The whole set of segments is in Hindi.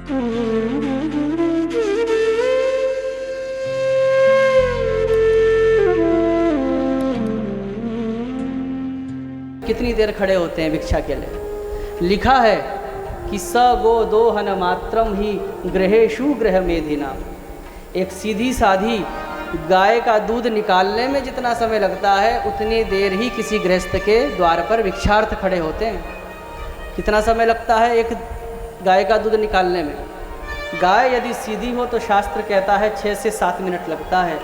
कितनी देर खड़े होते हैं भिक्षा के लिए? लिखा है कि स गो दोहन मात्रम ही गृहेषु गृह मेधिना। एक सीधी साधी गाय का दूध निकालने में जितना समय लगता है उतनी देर ही किसी गृहस्थ के द्वार पर भिक्षार्थ खड़े होते हैं। कितना समय लगता है एक गाय का दूध निकालने में? गाय यदि सीधी हो तो शास्त्र कहता है 6 से 7 मिनट लगता है।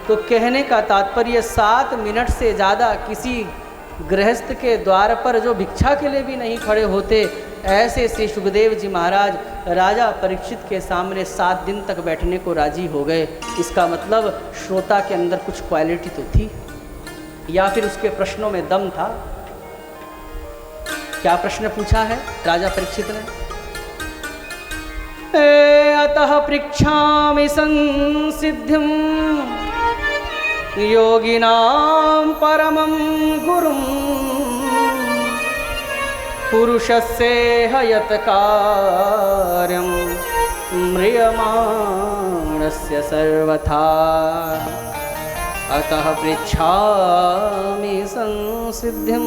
तो कहने का तात्पर्य 7 मिनट से ज़्यादा किसी गृहस्थ के द्वार पर जो भिक्षा के लिए भी नहीं खड़े होते, ऐसे श्री सुखदेव जी महाराज राजा परीक्षित के सामने 7 दिन तक बैठने को राजी हो गए। इसका मतलब श्रोता के अंदर कुछ क्वालिटी तो थी, या फिर उसके प्रश्नों में दम था। क्या प्रश्न पूछा है राजा परीक्षित ने? अतः पृच्छामि संसिद्धिं योगिनां परमं गुरुं पुरुषस्येह यत् कार्यं म्रियमाणस्य सर्वथा। अतः पृच्छामि संसिद्धिं।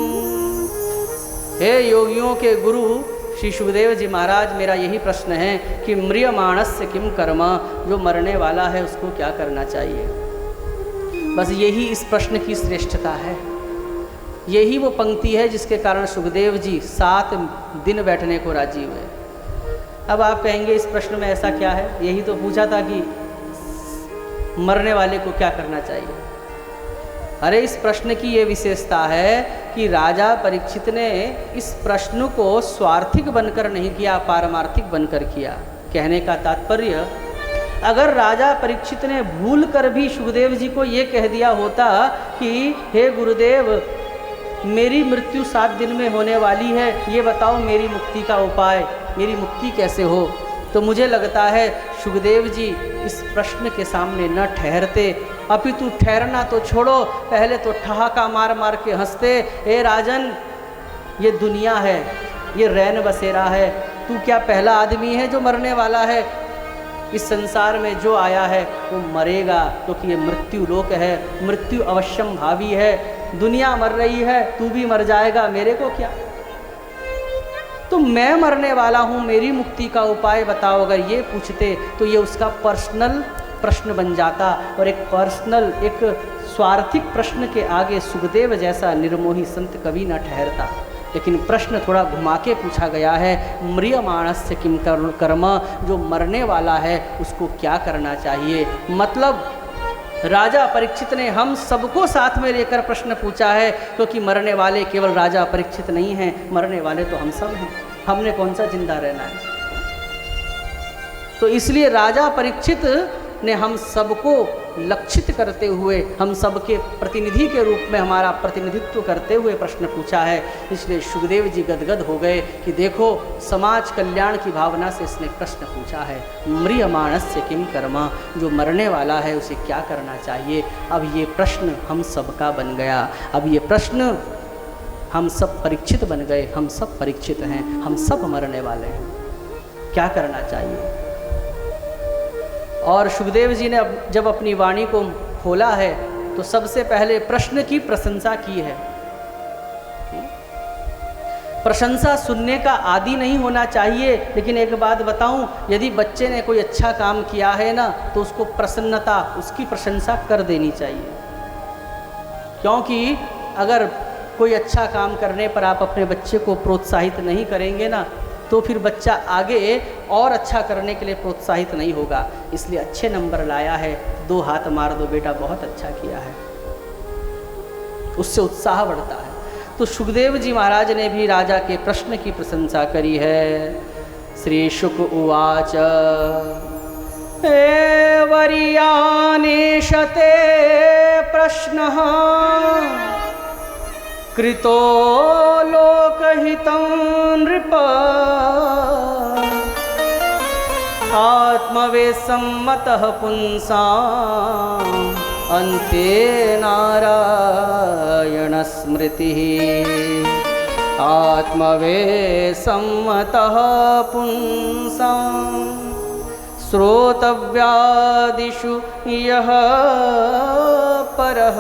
हे योगियों के गुरु श्री सुखदेव जी महाराज, मेरा यही प्रश्न है कि म्रियमाणस्य किम कर्म, जो मरने वाला है उसको क्या करना चाहिए? बस यही इस प्रश्न की श्रेष्ठता है। यही वो पंक्ति है जिसके कारण सुखदेव जी 7 दिन बैठने को राजी हुए। अब आप कहेंगे इस प्रश्न में ऐसा क्या है? यही तो पूछा था कि मरने वाले को क्या करना चाहिए। अरे इस प्रश्न की ये विशेषता है कि राजा परीक्षित ने इस प्रश्न को स्वार्थिक बनकर नहीं किया, पारमार्थिक बनकर किया। कहने का तात्पर्य, अगर राजा परीक्षित ने भूल कर भी सुखदेव जी को ये कह दिया होता कि हे गुरुदेव, मेरी मृत्यु 7 दिन में होने वाली है, ये बताओ मेरी मुक्ति का उपाय, मेरी मुक्ति कैसे हो, तो मुझे लगता है सुखदेव जी इस प्रश्न के सामने न ठहरते, अपितु ठहरना तो छोड़ो, पहले तो ठहाका मार मार के हंसते। ए राजन, ये दुनिया है, ये रैन बसेरा है, तू क्या पहला आदमी है जो मरने वाला है? इस संसार में जो आया है वो मरेगा, क्योंकि ये मृत्यु लोक है, मृत्यु अवश्यम भावी है। दुनिया मर रही है, तू भी मर जाएगा, मेरे को क्या? तो मैं मरने वाला हूँ, मेरी मुक्ति का उपाय बताओ, अगर ये पूछते तो ये उसका पर्सनल प्रश्न बन जाता। और एक पर्सनल, एक स्वार्थिक प्रश्न के आगे सुखदेव जैसा निर्मोही संत कभी न ठहरता। लेकिन प्रश्न थोड़ा घुमा के पूछा गया है, म्रियमाणस्य किम कर्म, जो मरने वाला है उसको क्या करना चाहिए। मतलब राजा परीक्षित ने हम सबको साथ में लेकर प्रश्न पूछा है, क्योंकि मरने वाले केवल राजा परीक्षित नहीं हैं, मरने वाले तो हम सब हैं। हमने कौन सा जिंदा रहना है? तो इसलिए राजा परीक्षित ने हम सबको लक्षित करते हुए, हम सबके प्रतिनिधि के रूप में हमारा प्रतिनिधित्व करते हुए प्रश्न पूछा है। इसलिए सुखदेव जी गदगद हो गए कि देखो, समाज कल्याण की भावना से इसने प्रश्न पूछा है, म्रियमाणस्य किम कर्म, जो मरने वाला है उसे क्या करना चाहिए। अब ये प्रश्न हम सबका बन गया। अब ये प्रश्न हम सब परीक्षित बन गए, हम सब परीक्षित हैं, हम सब मरने वाले हैं, क्या करना चाहिए। और सुखदेव जी ने जब अपनी वाणी को खोला है तो सबसे पहले प्रश्न की प्रशंसा की है। प्रशंसा सुनने का आदी नहीं होना चाहिए, लेकिन एक बात बताऊं, यदि बच्चे ने कोई अच्छा काम किया है ना, तो उसको प्रसन्नता, उसकी प्रशंसा कर देनी चाहिए। क्योंकि अगर कोई अच्छा काम करने पर आप अपने बच्चे को प्रोत्साहित नहीं करेंगे ना, तो फिर बच्चा आगे और अच्छा करने के लिए प्रोत्साहित नहीं होगा। इसलिए अच्छे नंबर लाया है, 2 हाथ मार दो बेटा, बहुत अच्छा किया है, उससे उत्साह बढ़ता है। तो सुखदेव जी महाराज ने भी राजा के प्रश्न की प्रशंसा करी है। श्री शुक उवाच वरीयानेशते प्रश्नः कृतो लोकहितं नृप आत्मवेसम्मतः पुंसाम् अन्ते नारायण स्मृतिः आत्मवेसम्मतः पुंसाम्। श्रोतव्यादिषु यः परः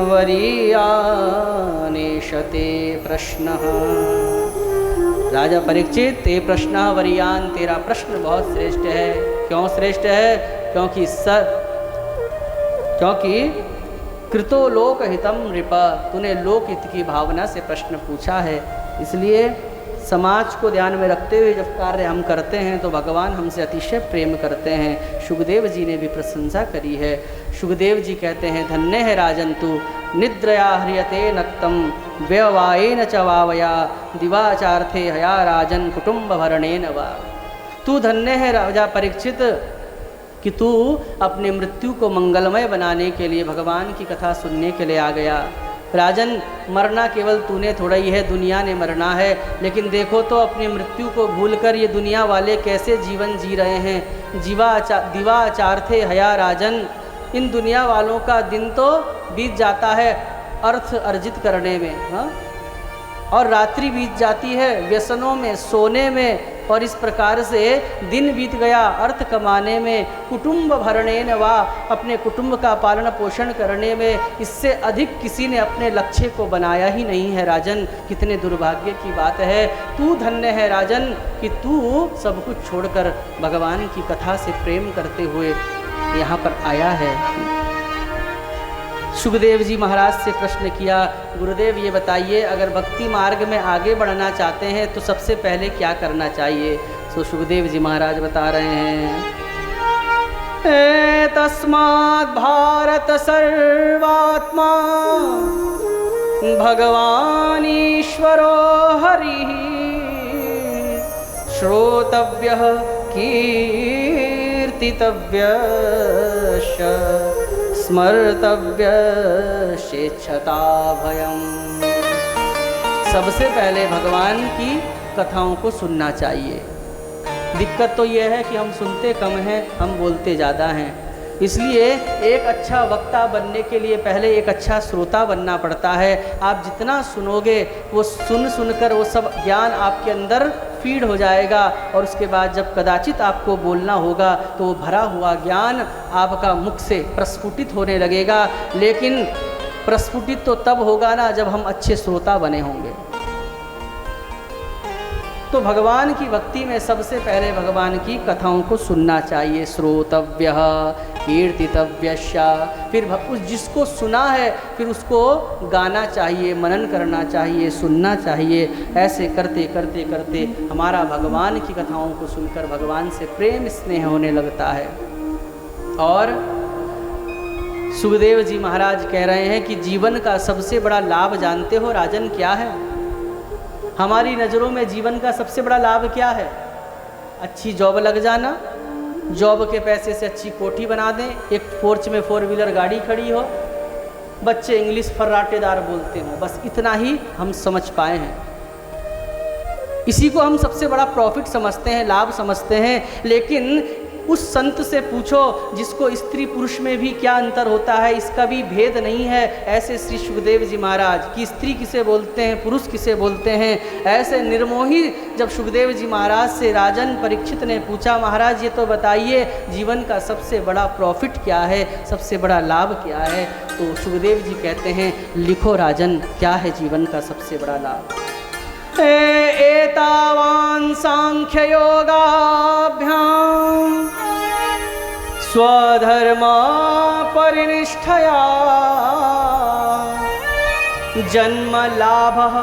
वरीयानेशते प्रश्नः। राजा परीक्षित, ते प्रश्न वरीयान, तेरा प्रश्न बहुत श्रेष्ठ है। क्यों श्रेष्ठ है? क्योंकि कृतो लोक हितम नृप, तूने लोक हित की भावना से प्रश्न पूछा है। इसलिए समाज को ध्यान में रखते हुए जब कार्य हम करते हैं तो भगवान हमसे अतिशय प्रेम करते हैं। शुकदेव जी ने भी प्रशंसा करी है। शुकदेव जी कहते हैं, धन्य है राजन तू, निद्रया ह्रियते नक्तम व्यवायेन च वावया दिवाचार्थे हया राजन कुटुंब भरणेन वा। तू धन्य है राजा परीक्षित कि तू अपने मृत्यु को मंगलमय बनाने के लिए भगवान की कथा सुनने के लिए आ गया। राजन, मरना केवल तूने थोड़ा ही है, दुनिया ने मरना है। लेकिन देखो तो अपनी मृत्यु को भूलकर ये दुनिया वाले कैसे जीवन जी रहे हैं। दिवाचार्थे हया राजन, इन दुनिया वालों का दिन तो बीत जाता है अर्थ अर्जित करने में, हाँ, और रात्रि बीत जाती है व्यसनों में, सोने में, और इस प्रकार से दिन बीत गया अर्थ कमाने में, कुटुंब भरणेन वा, अपने कुटुंब का पालन पोषण करने में। इससे अधिक किसी ने अपने लक्ष्य को बनाया ही नहीं है। राजन, कितने दुर्भाग्य की बात है। तू धन्य है राजन कि तू सब कुछ छोड़कर भगवान की कथा से प्रेम करते हुए यहाँ पर आया है। शुकदेव जी महाराज से प्रश्न किया, गुरुदेव ये बताइए, अगर भक्ति मार्ग में आगे बढ़ना चाहते हैं तो सबसे पहले क्या करना चाहिए? तो शुकदेव जी महाराज बता रहे हैं, तस्मात् भारत सर्वात्मा भगवान ईश्वरो हरिः श्रोतव्यः कीर्तितव्यश्च स्मर्तव्यश्चेच्छता भयम्। सबसे पहले भगवान की कथाओं को सुनना चाहिए। दिक्कत तो यह है कि हम सुनते कम हैं, हम बोलते ज़्यादा हैं। इसलिए एक अच्छा वक्ता बनने के लिए पहले एक अच्छा श्रोता बनना पड़ता है। आप जितना सुनोगे वो सुनकर वो सब ज्ञान आपके अंदर फीड हो जाएगा, और उसके बाद जब कदाचित आपको बोलना होगा तो वो भरा हुआ ज्ञान आपका मुख से प्रस्फुटित होने लगेगा। लेकिन प्रस्फुटित तो तब होगा ना जब हम अच्छे श्रोता बने होंगे। तो भगवान की भक्ति में सबसे पहले भगवान की कथाओं को सुनना चाहिए। श्रोतव्यः कीर्तितव्यश्च, फिर उस जिसको सुना है फिर उसको गाना चाहिए, मनन करना चाहिए, सुनना चाहिए। ऐसे करते करते करते हमारा भगवान की कथाओं को सुनकर भगवान से प्रेम स्नेह होने लगता है। और सुखदेव जी महाराज कह रहे हैं कि जीवन का सबसे बड़ा लाभ जानते हो राजन क्या है? हमारी नज़रों में जीवन का सबसे बड़ा लाभ क्या है? अच्छी जॉब लग जाना, जॉब के पैसे से अच्छी कोठी बना दें, एक पोर्च में 4 व्हीलर गाड़ी खड़ी हो, बच्चे इंग्लिश फर्राटेदार बोलते हों, बस इतना ही हम समझ पाए हैं। इसी को हम सबसे बड़ा प्रॉफिट समझते हैं, लाभ समझते हैं। लेकिन उस संत से पूछो जिसको स्त्री पुरुष में भी क्या अंतर होता है, इसका भी भेद नहीं है। ऐसे श्री सुखदेव जी महाराज कि स्त्री किसे बोलते हैं, पुरुष किसे बोलते हैं, ऐसे निर्मोही जब सुखदेव जी महाराज से राजन परीक्षित ने पूछा, महाराज ये तो बताइए जीवन का सबसे बड़ा प्रॉफिट क्या है, सबसे बड़ा लाभ क्या है? तो सुखदेव जी कहते हैं, लिखो राजन क्या है जीवन का सबसे बड़ा लाभ। एतावान् सांख्ययोगाभ्याम् स्वधर्मा परिनिष्ठया जन्म लाभः,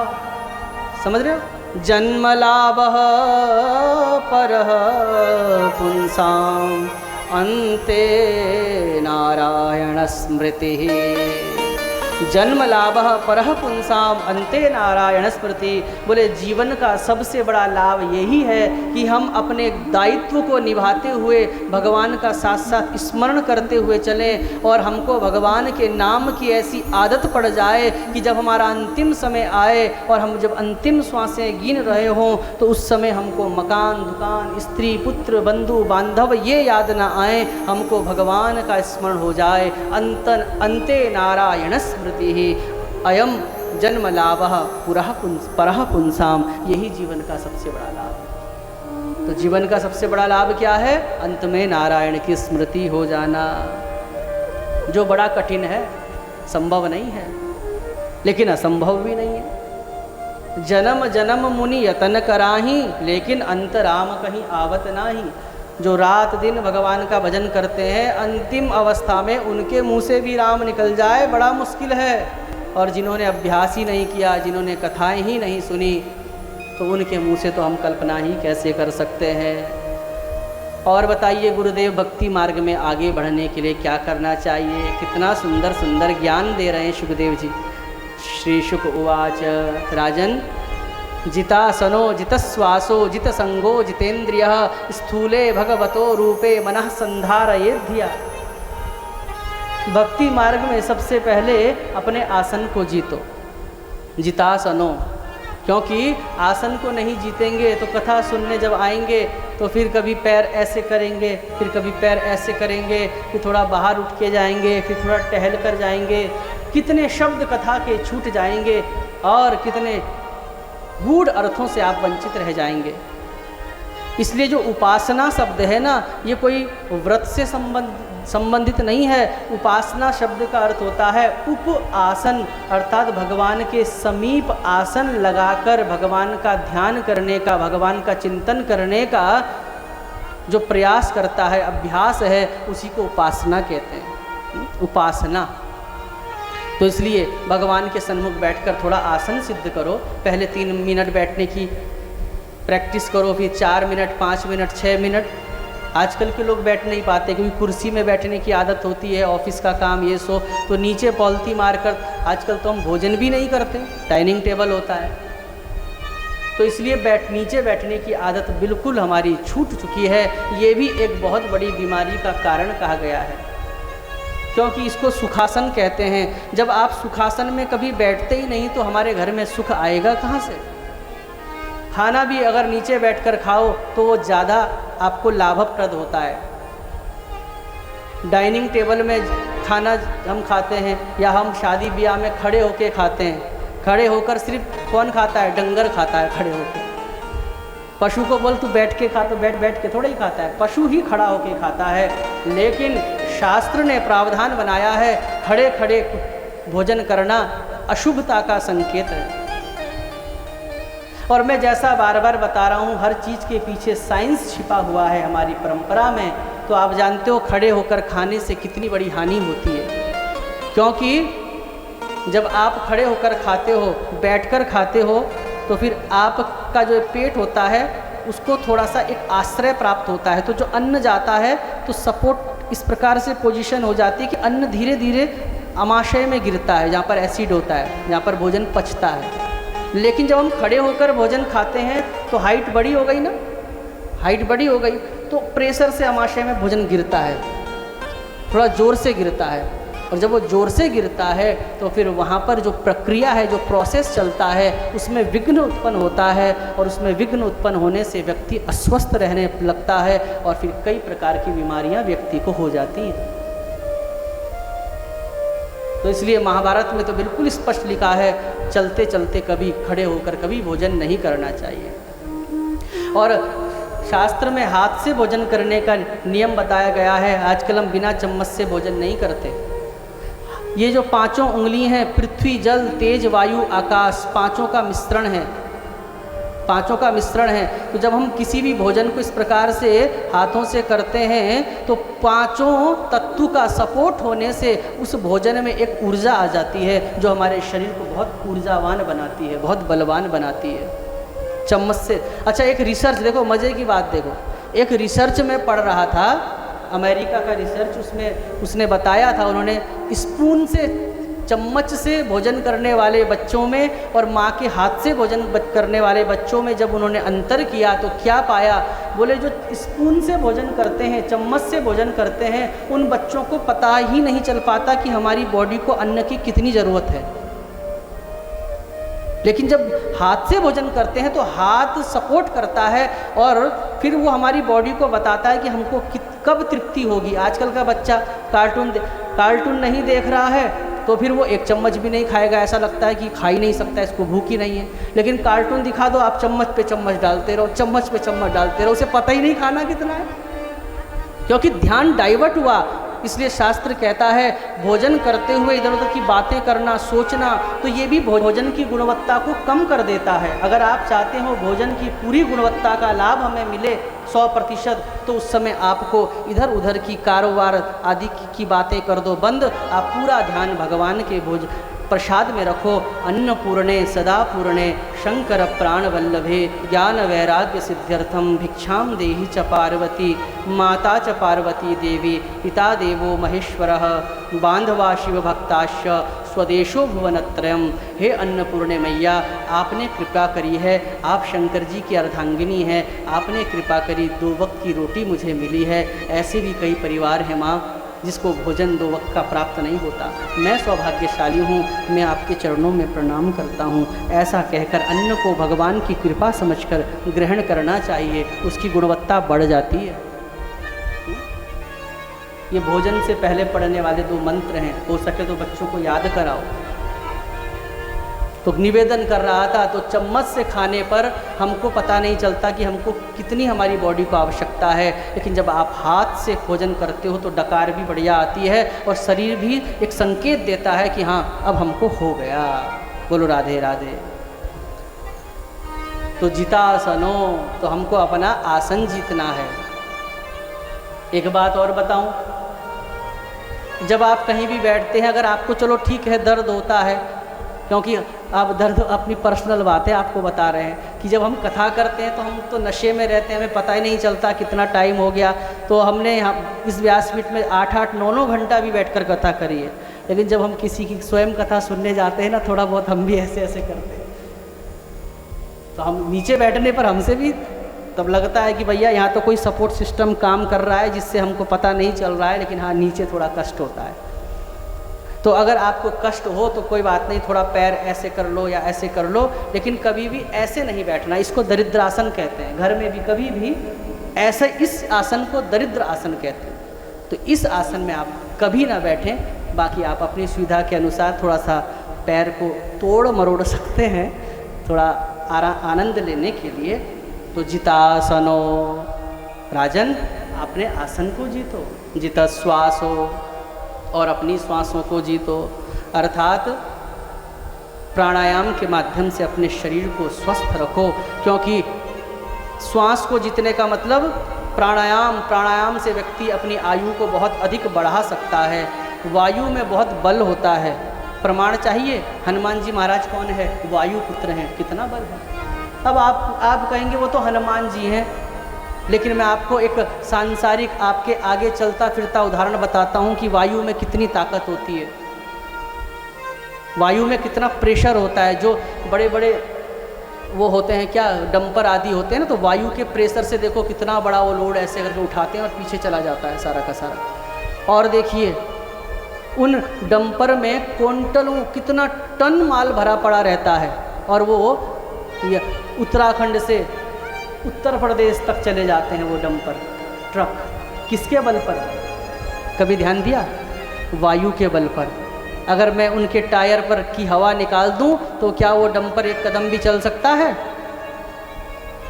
समझ रहे हो, जन्म लाभः परः पुंसाम् अन्ते नारायण स्मृतिः। जन्म लाभः परः पुंसाम अन्ते नारायण स्मृति। बोले जीवन का सबसे बड़ा लाभ यही है कि हम अपने दायित्व को निभाते हुए भगवान का साथ साथ स्मरण करते हुए चलें, और हमको भगवान के नाम की ऐसी आदत पड़ जाए कि जब हमारा अंतिम समय आए और हम जब अंतिम श्वासें गिन रहे हों तो उस समय हमको मकान, दुकान, स्त्री, पुत्र, बंधु, बांधव ये याद ना आए, हमको भगवान का स्मरण हो जाए। अन्ते नारायण स्मृति अयम जन्म लाभः परः पुंसाम, यही जीवन का सबसे बड़ा लाभ है। तो जीवन का सबसे बड़ा लाभ क्या है? अंत में नारायण की स्मृति हो जाना, जो बड़ा कठिन है, संभव नहीं है लेकिन असंभव भी नहीं है। जन्म जन्म मुनि यतन कराही, लेकिन अंत राम कहीं आवत नाही। जो रात दिन भगवान का भजन करते हैं, अंतिम अवस्था में उनके मुंह से भी राम निकल जाए बड़ा मुश्किल है। और जिन्होंने अभ्यास ही नहीं किया, जिन्होंने कथाएं ही नहीं सुनी, तो उनके मुंह से तो हम कल्पना ही कैसे कर सकते हैं। और बताइए गुरुदेव भक्ति मार्ग में आगे बढ़ने के लिए क्या करना चाहिए? कितना सुंदर सुंदर ज्ञान दे रहे हैं सुखदेव जी। श्री शुक उवाच राजन, जितासनो जितश्वासो जितसंगो जितेन्द्रियः स्थूले भगवतो रूपे मनः संधारयेद्धिया। भक्ति मार्ग में सबसे पहले अपने आसन को जीतो। जितासनो, क्योंकि आसन को नहीं जीतेंगे तो कथा सुनने जब आएंगे तो फिर कभी पैर ऐसे करेंगे, फिर कभी पैर ऐसे करेंगे, फिर थोड़ा बाहर उठ के जाएंगे, फिर थोड़ा टहल कर जाएंगे। कितने शब्द कथा के छूट जाएंगे और कितने गूढ़ अर्थों से आप वंचित रह जाएंगे। इसलिए जो उपासना शब्द है ना, ये कोई व्रत से संबंधित नहीं है। उपासना शब्द का अर्थ होता है उप आसन, अर्थात भगवान के समीप आसन लगाकर भगवान का ध्यान करने का, भगवान का चिंतन करने का जो प्रयास करता है, अभ्यास है, उसी को उपासना कहते हैं। उपासना। तो इसलिए भगवान के सन्मुख बैठकर थोड़ा आसन सिद्ध करो। पहले 3 मिनट बैठने की प्रैक्टिस करो, फिर 4 मिनट, 5 मिनट, 6 मिनट। आजकल के लोग बैठ नहीं पाते क्योंकि कुर्सी में बैठने की आदत होती है, ऑफिस का काम ये सो, तो नीचे पॉलिथी मारकर आजकल तो हम भोजन भी नहीं करते, डाइनिंग टेबल होता है। तो इसलिए नीचे बैठने की आदत बिल्कुल हमारी छूट चुकी है। ये भी एक बहुत बड़ी बीमारी का कारण कहा गया है, क्योंकि इसको सुखासन कहते हैं। जब आप सुखासन में कभी बैठते ही नहीं तो हमारे घर में सुख आएगा कहाँ से? खाना भी अगर नीचे बैठकर खाओ तो वो ज़्यादा आपको लाभप्रद होता है। डाइनिंग टेबल में खाना हम खाते हैं या हम शादी ब्याह में खड़े होके खाते हैं। खड़े होकर सिर्फ कौन खाता है? डंगर खाता है खड़े होकर। पशु को बोल तू बैठ के खा, तो बैठ के थोड़ा ही खाता है, पशु ही खड़ा होके खाता है। लेकिन शास्त्र ने प्रावधान बनाया है खड़े खड़े भोजन करना अशुभता का संकेत है। और मैं जैसा बार बार बता रहा हूँ, हर चीज़ के पीछे साइंस छिपा हुआ है हमारी परंपरा में। तो आप जानते हो खड़े होकर खाने से कितनी बड़ी हानि होती है, क्योंकि जब आप खड़े होकर खाते हो, बैठकर खाते हो, तो फिर आपका जो पेट होता है उसको थोड़ा सा एक आश्रय प्राप्त होता है। तो जो अन्न जाता है तो सपोर्ट इस प्रकार से पोजीशन हो जाती है कि अन्न धीरे धीरे अमाशय में गिरता है, जहाँ पर एसिड होता है, जहाँ पर भोजन पचता है। लेकिन जब हम खड़े होकर भोजन खाते हैं तो हाइट बड़ी हो गई ना, हाइट बड़ी हो गई तो प्रेशर से अमाशय में भोजन गिरता है, थोड़ा ज़ोर से गिरता है। और जब वो ज़ोर से गिरता है तो फिर वहाँ पर जो प्रक्रिया है, जो प्रोसेस चलता है, उसमें विघ्न उत्पन्न होता है। और उसमें विघ्न उत्पन्न होने से व्यक्ति अस्वस्थ रहने लगता है और फिर कई प्रकार की बीमारियाँ व्यक्ति को हो जाती हैं। तो इसलिए महाभारत में तो बिल्कुल स्पष्ट लिखा है, चलते चलते कभी खड़े होकर कभी भोजन नहीं करना चाहिए। और शास्त्र में हाथ से भोजन करने का नियम बताया गया है। आजकल हम बिना चम्मच से भोजन नहीं करते। ये जो 5 उंगली हैं, पृथ्वी, जल, तेज, वायु, आकाश, 5 का मिश्रण है, 5 का मिश्रण है। तो जब हम किसी भी भोजन को इस प्रकार से हाथों से करते हैं तो 5 तत्व का सपोर्ट होने से उस भोजन में एक ऊर्जा आ जाती है जो हमारे शरीर को बहुत ऊर्जावान बनाती है, बहुत बलवान बनाती है चम्मच से। अच्छा, एक रिसर्च देखो, मज़े की बात देखो, एक रिसर्च में पढ़ रहा था, अमेरिका का रिसर्च, उसने बताया था, उन्होंने स्पून से, चम्मच से भोजन करने वाले बच्चों में और माँ के हाथ से भोजन करने वाले बच्चों में जब उन्होंने अंतर किया तो क्या पाया? बोले जो स्पून से भोजन करते हैं, चम्मच से भोजन करते हैं, उन बच्चों को पता ही नहीं चल पाता कि हमारी बॉडी को अन्न की कितनी ज़रूरत है। लेकिन जब हाथ से भोजन करते हैं तो हाथ सपोर्ट करता है और फिर वो हमारी बॉडी को बताता है कि हमको कब तृप्ति होगी। आजकल का बच्चा कार्टून नहीं देख रहा है, तो फिर वो एक चम्मच भी नहीं खाएगा, ऐसा लगता है कि खा ही नहीं सकता, इसको भूख ही नहीं है। लेकिन कार्टून दिखा दो, आप चम्मच पे चम्मच डालते रहो, चम्मच पे चम्मच डालते रहो, उसे पता ही नहीं खाना कितना है, क्योंकि ध्यान डाइवर्ट हुआ। इसलिए शास्त्र कहता है भोजन करते हुए इधर उधर की बातें करना, सोचना, तो ये भी भोजन की गुणवत्ता को कम कर देता है। अगर आप चाहते हो भोजन की पूरी गुणवत्ता का लाभ हमें मिले 100%, तो उस समय आपको इधर उधर की कारोबार आदि की बातें कर दो बंद, आप पूरा ध्यान भगवान के प्रसाद में रखो। अन्नपूर्णे सदा पूर्णे शंकर प्राण वल्लभे ज्ञान वैराग्य सिद्ध्यर्थम भिक्षाम देहि च पार्वती माता च पार्वती देवी पिता देवो महेश्वरः बांधवा शिव भक्ताश्च स्वदेशो भुवनत्रयम्। हे अन्नपूर्णे मैया, आपने कृपा करी है, आप शंकर जी की अर्धांगिनी है, आपने कृपा करी 2 वक्त की रोटी मुझे मिली है। ऐसे भी कई परिवार हैं माँ जिसको भोजन 2 वक्त का प्राप्त नहीं होता। मैं सौभाग्यशाली हूँ, मैं आपके चरणों में प्रणाम करता हूँ। ऐसा कहकर अन्न को भगवान की कृपा समझकर ग्रहण करना चाहिए, उसकी गुणवत्ता बढ़ जाती है। ये भोजन से पहले पढ़ने वाले 2 मंत्र हैं, हो सके तो बच्चों को याद कराओ। तो निवेदन कर रहा था, तो चम्मच से खाने पर हमको पता नहीं चलता कि हमको कितनी हमारी बॉडी को आवश्यकता है, लेकिन जब आप हाथ से भोजन करते हो तो डकार भी बढ़िया आती है और शरीर भी एक संकेत देता है कि हाँ अब हमको हो गया। बोलो राधे राधे। तो जितासनो, तो हमको अपना आसन जीतना है। एक बात और बताऊं, जब आप कहीं भी बैठते हैं, अगर आपको चलो ठीक है दर्द होता है, क्योंकि आप दर्द अपनी पर्सनल बात है आपको बता रहे हैं कि जब हम कथा करते हैं तो हम तो नशे में रहते हैं, हमें पता ही नहीं चलता कितना टाइम हो गया। तो हमने यहाँ इस व्यासपीठ में 8-8, 9-9 घंटा भी बैठकर कथा करी है, लेकिन जब हम किसी की स्वयं कथा सुनने जाते हैं ना, थोड़ा बहुत हम भी ऐसे ऐसे करते हैं। तो हम नीचे बैठने पर हमसे भी तब लगता है कि भैया यहाँ तो कोई सपोर्ट सिस्टम काम कर रहा है जिससे हमको पता नहीं चल रहा है, लेकिन हाँ नीचे थोड़ा कष्ट होता है। तो अगर आपको कष्ट हो तो कोई बात नहीं, थोड़ा पैर ऐसे कर लो या ऐसे कर लो, लेकिन कभी भी ऐसे नहीं बैठना। इसको दरिद्र आसन कहते हैं। घर में भी कभी भी ऐसे, इस आसन को दरिद्र आसन कहते हैं। तो इस आसन में आप कभी ना बैठें। बाकी आप अपनी सुविधा के अनुसार थोड़ा सा पैर को तोड़ मरोड़ सकते हैं, थोड़ा आनंद लेने के लिए। तो जितासनो, राजन अपने आसन को जीतो, जिता श्वास हो और अपनी श्वासों को जीतो, अर्थात प्राणायाम के माध्यम से अपने शरीर को स्वस्थ रखो। क्योंकि श्वास को जीतने का मतलब प्राणायाम से व्यक्ति अपनी आयु को बहुत अधिक बढ़ा सकता है। वायु में बहुत बल होता है। प्रमाण चाहिए, हनुमान जी महाराज कौन है? वायु पुत्र हैं, कितना बल है। अब आप कहेंगे वो तो हनुमान जी हैं, लेकिन मैं आपको एक सांसारिक आपके आगे चलता फिरता उदाहरण बताता हूँ कि वायु में कितनी ताकत होती है, वायु में कितना प्रेशर होता है। जो बड़े बड़े वो होते हैं क्या, डंपर आदि होते हैं ना, तो वायु के प्रेशर से देखो कितना बड़ा वो लोड ऐसे करके उठाते हैं और पीछे चला जाता है सारा का सारा। और देखिए उन डंपर में क्विंटलों कितना टन माल भरा पड़ा रहता है, और वो उत्तराखंड से उत्तर प्रदेश तक चले जाते हैं वो डंपर ट्रक। किसके बल पर? कभी ध्यान दिया? वायु के बल पर। अगर मैं उनके टायर पर की हवा निकाल दूं तो क्या वो डंपर एक कदम भी चल सकता है?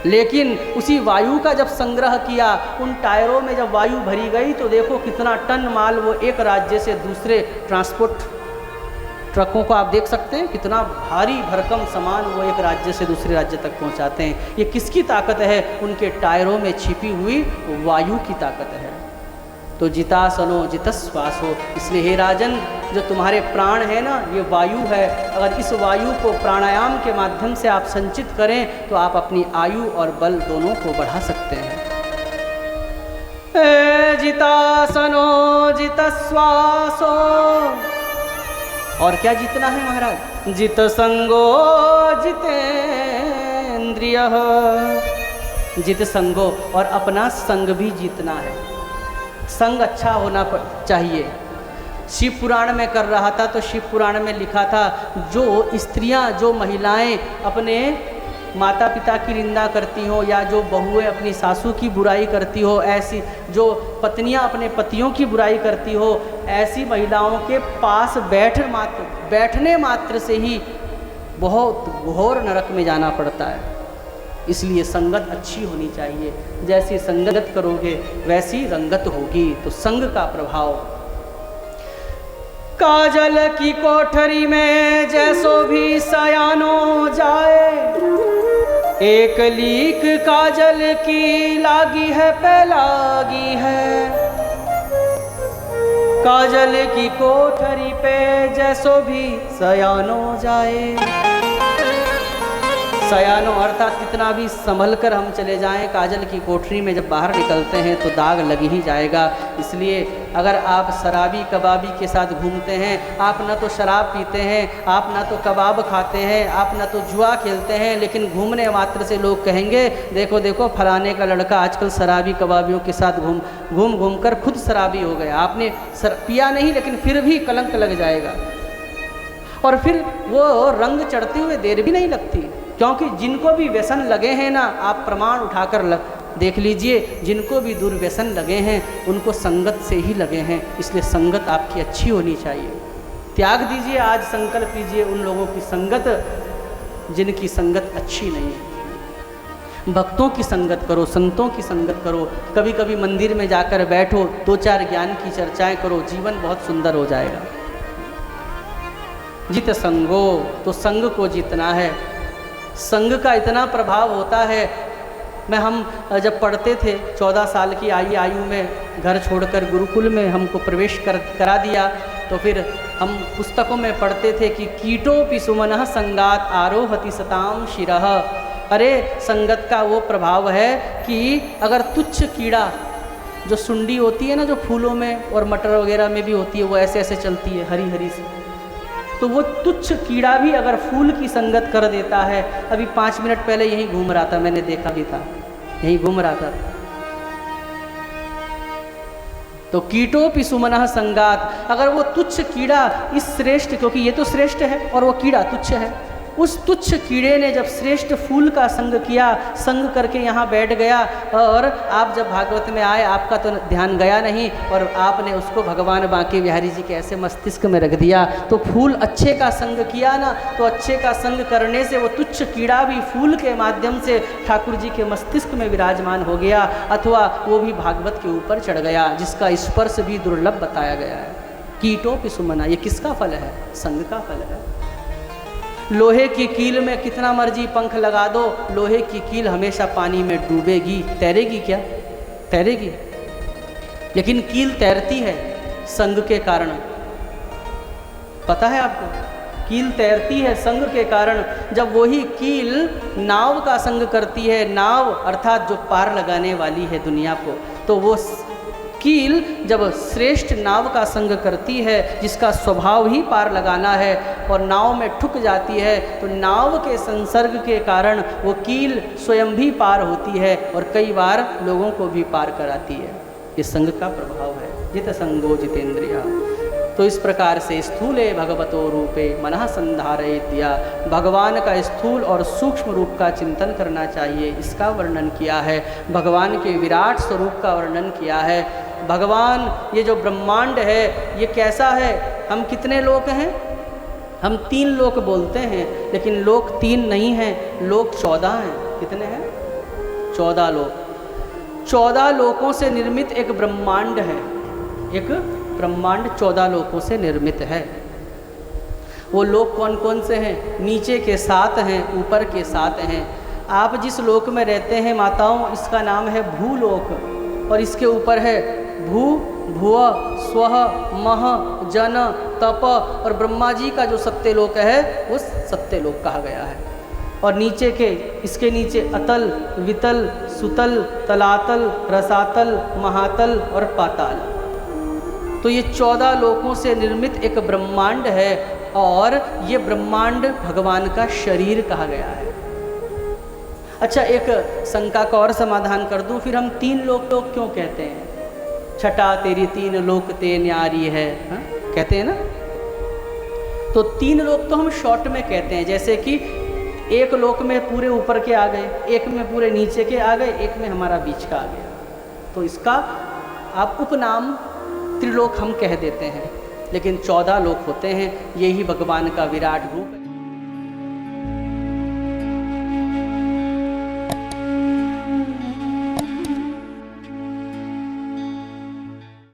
लेकिन उसी वायु का जब संग्रह किया, उन टायरों में जब वायु भरी गई तो देखो कितना टन माल वो एक राज्य से दूसरे ट्रांसपोर्ट ट्रकों को आप देख सकते हैं, कितना भारी भरकम सामान वो एक राज्य से दूसरे राज्य तक पहुंचाते हैं। ये किसकी ताकत है? उनके टायरों में छिपी हुई वायु की ताकत है। तो जितासनो जितश्वासो, इसलिए हे राजन, जो तुम्हारे प्राण है ना, ये वायु है। अगर इस वायु को प्राणायाम के माध्यम से आप संचित करें तो आप अपनी आयु और बल दोनों को बढ़ा सकते हैं। जितासनो जितश्वासो, और क्या जीतना है महाराज? जित संगो जितेंद्रियः, जित संगो, और अपना संग भी जीतना है। संग अच्छा होना चाहिए। शिव पुराण में कर रहा था तो शिव पुराण में लिखा था, जो स्त्रियां, जो महिलाएं अपने माता पिता की निंदा करती हो या जो बहुएं अपनी सासू की बुराई करती हो, ऐसी जो पत्नियां अपने पतियों की बुराई करती हो, ऐसी महिलाओं के पास बैठने मात्र से ही बहुत घोर नरक में जाना पड़ता है। इसलिए संगत अच्छी होनी चाहिए। जैसी संगत करोगे वैसी रंगत होगी। तो संग का प्रभाव। काजल की कोठरी में जैसो भी सयानो जाए, एक लीक काजल की लागी है पैलागी है। काजल की कोठरी पे जैसो भी सयानो जाए। सयानो अर्थात कितना भी संभल कर हम चले जाएं, काजल की कोठरी में जब बाहर निकलते हैं तो दाग लग ही जाएगा। इसलिए अगर आप शराबी कबाबी के साथ घूमते हैं, आप ना तो शराब पीते हैं, आप ना तो कबाब खाते हैं, आप ना तो जुआ खेलते हैं, लेकिन घूमने मात्र से लोग कहेंगे देखो देखो फलाने का लड़का आजकल शराबी कबाबियों के साथ घूम कर खुद शराबी हो गया। आपने पिया नहीं लेकिन फिर भी कलंक लग जाएगा। और फिर वो रंग चढ़ते हुए देर भी नहीं लगती, क्योंकि जिनको भी व्यसन लगे हैं ना, आप प्रमाण उठाकर देख लीजिए, जिनको भी दुर्व्यसन लगे हैं उनको संगत से ही लगे हैं। इसलिए संगत आपकी अच्छी होनी चाहिए। त्याग दीजिए, आज संकल्प कीजिए उन लोगों की संगत जिनकी संगत अच्छी नहीं है। भक्तों की संगत करो, संतों की संगत करो। कभी कभी मंदिर में जाकर बैठो, 2-4 ज्ञान की चर्चाएं करो, जीवन बहुत सुंदर हो जाएगा। जित संगो, तो संग को जीतना है। संग का इतना प्रभाव होता है। हम जब पढ़ते थे 14 साल की आयु में घर छोड़कर गुरुकुल में हमको प्रवेश करा दिया, तो फिर हम पुस्तकों में पढ़ते थे कि कीटोपि सुमनः संगात आरोहति सताम शिरः। अरे संगत का वो प्रभाव है कि अगर तुच्छ कीड़ा, जो सुंडी होती है ना, जो फूलों में और मटर वगैरह में भी होती है, वो ऐसे ऐसे चलती है हरी हरी से, तो वो तुच्छ कीड़ा भी अगर फूल की संगत कर देता है। अभी 5 मिनट पहले यहीं घूम रहा था, मैंने देखा भी था, यहीं घूम रहा था। तो कीटोपि सुमनः संगात, अगर वो तुच्छ कीड़ा इस श्रेष्ठ, क्योंकि ये तो श्रेष्ठ है और वो कीड़ा तुच्छ है, उस तुच्छ कीड़े ने जब श्रेष्ठ फूल का संग किया, संग करके यहाँ बैठ गया, और आप जब भागवत में आए आपका तो ध्यान गया नहीं और आपने उसको भगवान बांके बिहारी जी के ऐसे मस्तिष्क में रख दिया। तो फूल अच्छे का संग किया ना, तो अच्छे का संग करने से वो तुच्छ कीड़ा भी फूल के माध्यम से ठाकुर जी के मस्तिष्क में विराजमान हो गया, अथवा वो भी भागवत के ऊपर चढ़ गया, जिसका स्पर्श भी दुर्लभ बताया गया है। कीटोपि सुमना, ये किसका फल है? संग का फल है। लोहे की कील में कितना मर्जी पंख लगा दो, लोहे की कील हमेशा पानी में डूबेगी। तैरेगी क्या? तैरेगी, लेकिन कील तैरती है संग के कारण। पता है आपको, कील तैरती है संग के कारण। जब वही कील नाव का संग करती है, नाव अर्थात जो पार लगाने वाली है दुनिया को, तो वो कील जब श्रेष्ठ नाव का संग करती है, जिसका स्वभाव ही पार लगाना है, और नाव में ठुक जाती है, तो नाव के संसर्ग के कारण वो कील स्वयं भी पार होती है और कई बार लोगों को भी पार कराती है। ये संग का प्रभाव है। जित संगो जितेंद्रिया। तो इस प्रकार से स्थूले भगवतो रूपे मनः संधारयेद्या, भगवान का स्थूल और सूक्ष्म रूप का चिंतन करना चाहिए, इसका वर्णन किया है। भगवान के विराट स्वरूप का वर्णन किया है। भगवान, ये जो ब्रह्मांड है ये कैसा है? हम कितने लोक हैं? हम 3 लोक बोलते हैं, लेकिन लोक 3 नहीं हैं, लोक 14 हैं। कितने हैं? 14 लोक। 14 लोकों से निर्मित एक ब्रह्मांड है। एक ब्रह्मांड 14 लोकों से निर्मित है। वो लोक कौन कौन से हैं? नीचे के 7 हैं, ऊपर के 7 हैं। आप जिस लोक में रहते हैं माताओं, इसका नाम है भूलोक, और इसके ऊपर है भू, भुव, स्वः, मह, जन, तप, और ब्रह्मा जी का जो सत्यलोक है वो सत्यलोक कहा गया है। और नीचे के, इसके नीचे अतल, वितल, सुतल, तलातल, रसातल, महातल और पाताल। तो ये 14 लोकों से निर्मित एक ब्रह्मांड है, और ये ब्रह्मांड भगवान का शरीर कहा गया है। अच्छा, एक शंका का और समाधान कर दूं, फिर हम 3 लोक क्यों कहते हैं? छठा तेरी 3 लोक ते न्यारी है, हा? कहते हैं ना। तो 3 लोक तो हम शॉर्ट में कहते हैं, जैसे कि एक लोक में पूरे ऊपर के आ गए, एक में पूरे नीचे के आ गए, एक में हमारा बीच का आ गया। तो इसका आप उपनाम त्रिलोक हम कह देते हैं, लेकिन 14 लोक होते हैं। यही भगवान का विराट रूप है।